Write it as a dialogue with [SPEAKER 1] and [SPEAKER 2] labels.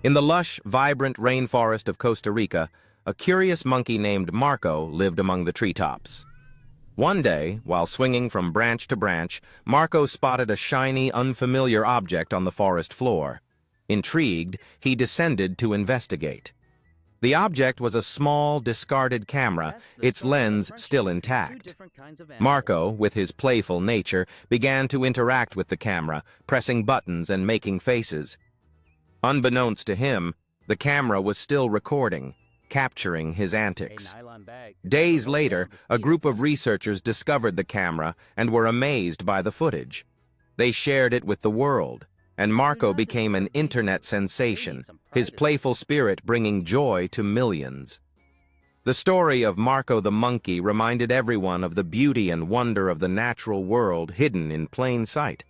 [SPEAKER 1] In the lush, vibrant rainforest of Costa Rica, a curious monkey named Marco lived among the treetops. One day, while swinging from branch to branch, Marco spotted a shiny, unfamiliar object on the forest floor. Intrigued, he descended to investigate. The object was a small, discarded camera, its lens still intact. Marco, with his playful nature, began to interact with the camera, pressing buttons and making faces. Unbeknownst to him, the camera was still recording, capturing his antics. Days later, a group of researchers discovered the camera and were amazed by the footage. They shared it with the world, and Marco became an internet sensation, his playful spirit bringing joy to millions. The story of Marco the monkey reminded everyone of the beauty and wonder of the natural world hidden in plain sight.